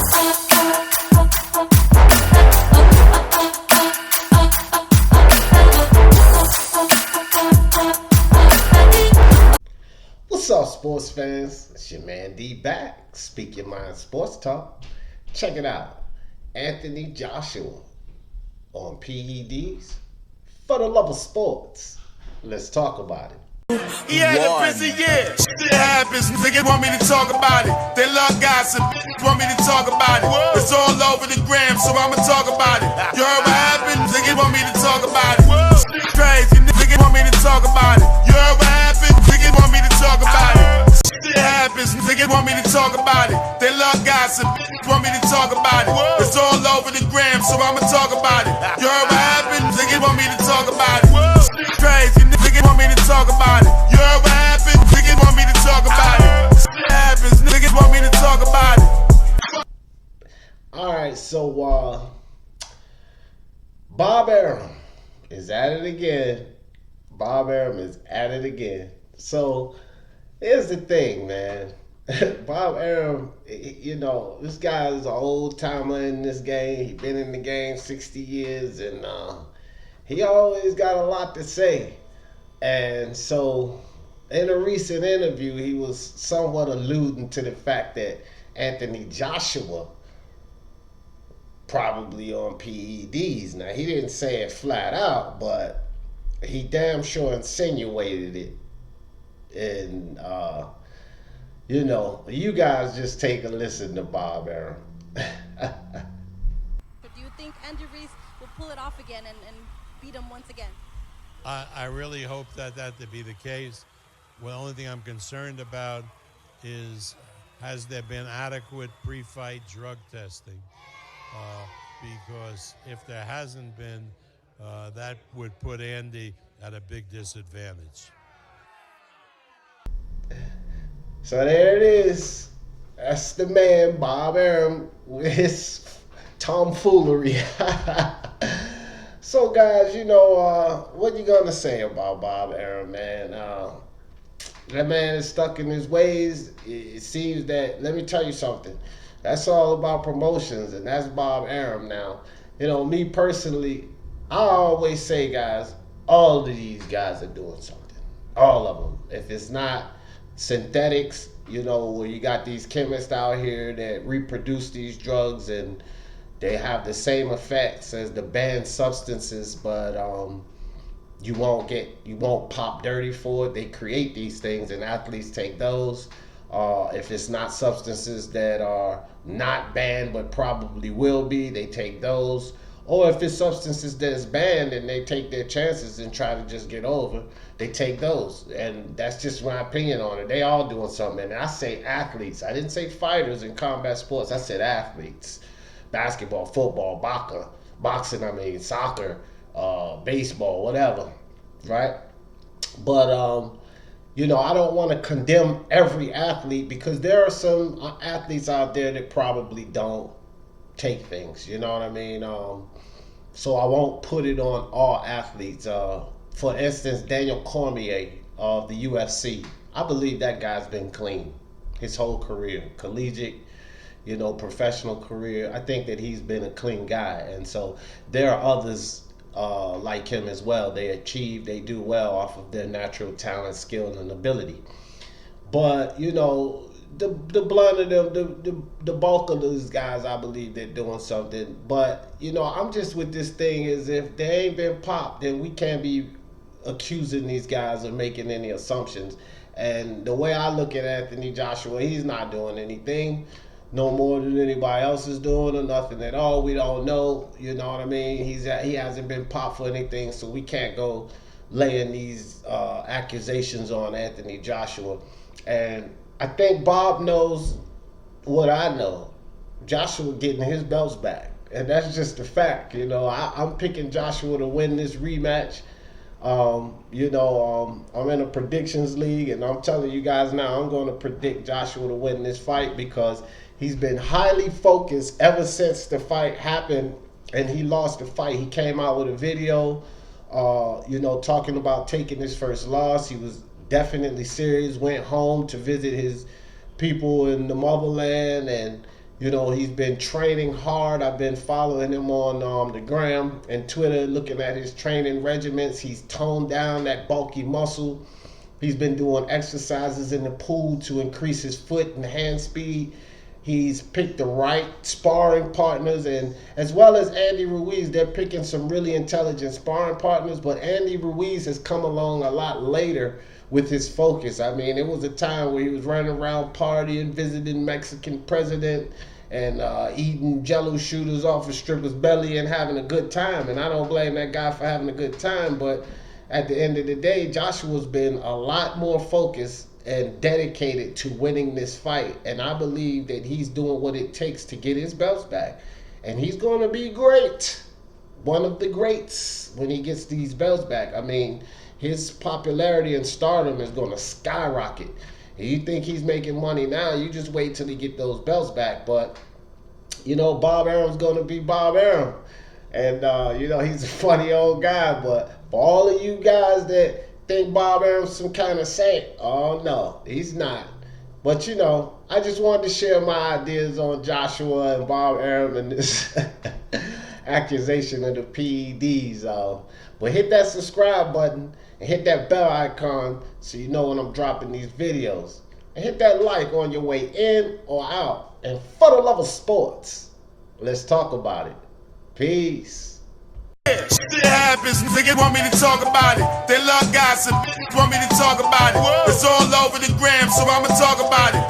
What's up, sports fans? It's your man D back. Speak Your Mind Sports Talk. Check it out. Anthony Joshua on PEDs for the love of sports. Let's talk about it. He had a busy year. Shit happens. Niggas want me to talk about it. They love gossip. Want me to talk about it. It's all over the gram, so I'ma talk about it. You heard what happened? Niggas want me to talk about it. Shit crazy. Niggas want me to talk about it. You heard what happened? Niggas want me to talk about it. Shit happens. Niggas want me to talk about it. They love gossip. Want me to talk about it. It's all over the gram, so I'ma talk about it. You heard what happened? Niggas want me to talk about it. Shit crazy. Niggas want me to talk about it. You heard what happened? Niggas want me to talk about it. Shit happens. Niggas want me to talk about it. Alright, so Bob Arum is at it again. Bob Arum is at it again. So here's the thing, man. Bob Arum, you know, this guy is an old timer in this game. He's been in the game 60 years, and he always got a lot to say. And so in a recent interview, he was somewhat alluding to the fact that Anthony Joshua probably on PEDs. Now, he didn't say it flat out, but he damn sure insinuated it. And, you know, you guys just take a listen to Bob Arum. But do you think Andy Reese will pull it off again and beat him once again? I really hope that to be the case. Well, the only thing I'm concerned about is, has there been adequate pre-fight drug testing? Because if there hasn't been, that would put Andy at a big disadvantage. So there it is. That's the man, Bob Arum, with his tomfoolery. So, guys, you know, what you gonna say about Bob Arum, man? That man is stuck in his ways. It seems that, let me tell you something, that's all about promotions, and that's Bob Arum now. You know, me personally, I always say, guys, all of these guys are doing something. All of them. If it's not synthetics, you know, where you got these chemists out here that reproduce these drugs and they have the same effects as the banned substances, but you won't pop dirty for it. They create these things and athletes take those. If it's not substances that are not banned but probably will be, they take those. Or if it's substances that is banned and they take their chances and try to just get over, they take those. And that's just my opinion on it. They all doing something. And I say athletes. I didn't say fighters in combat sports. I said athletes. Basketball, football, boxing, soccer, baseball, whatever, right? But, you know, I don't want to condemn every athlete, because there are some athletes out there that probably don't take things, you know what I mean? So I won't put it on all athletes. For instance, Daniel Cormier of the UFC, I believe that guy's been clean his whole career, collegiate, you know, professional career. I think that he's been a clean guy. And so there are others like him as well. They do well off of their natural talent, skill, and ability. But, you know, the blunt of them, the bulk of those guys, I believe they're doing something. But, you know, I'm just with this thing is, if they ain't been popped, then we can't be accusing these guys of making any assumptions. And the way I look at Anthony Joshua, he's not doing anything no more than anybody else is doing, or nothing at all. We don't know, you know what I mean? He hasn't been popped for anything, so we can't go laying these accusations on Anthony Joshua. And I think Bob knows what I know. Joshua getting his belts back, and that's just a fact. You know, I'm picking Joshua to win this rematch. You know, I'm in a predictions league, and I'm telling you guys now, I'm going to predict Joshua to win this fight, because he's been highly focused ever since the fight happened and he lost the fight. He came out with a video, you know, talking about taking his first loss. He was definitely serious, went home to visit his people in the motherland, and, You know, he's been training hard. I've been following him on the gram and Twitter, looking at his training regimens. He's toned down that bulky muscle. He's been doing exercises in the pool to increase his foot and hand speed. He's picked the right sparring partners, and as well as Andy Ruiz, they're picking some really intelligent sparring partners, but Andy Ruiz has come along a lot later with his focus. I mean, it was a time where he was running around partying, visiting Mexican president, and eating Jello shooters off a stripper's belly and having a good time. And I don't blame that guy for having a good time, but at the end of the day, Joshua's been a lot more focused and dedicated to winning this fight. And I believe that he's doing what it takes to get his belts back. And he's going to be great. One of the greats when he gets these belts back. I mean, his popularity and stardom is going to skyrocket. And you think he's making money now, you just wait till he get those belts back. But, you know, Bob Arum's going to be Bob Arum. And, you know, he's a funny old guy. But for all of you guys that think Bob Arum's some kind of saint, oh, no, he's not. But, you know, I just wanted to share my ideas on Joshua and Bob Arum and this accusation of the PEDs. But hit that subscribe button and hit that bell icon so you know when I'm dropping these videos. And hit that like on your way in or out. And for the love of sports, let's talk about it. Peace. Shit happens, niggas want me to talk about it. They love gossip, want me to talk about it. It's all over the gram, so I'ma talk about it.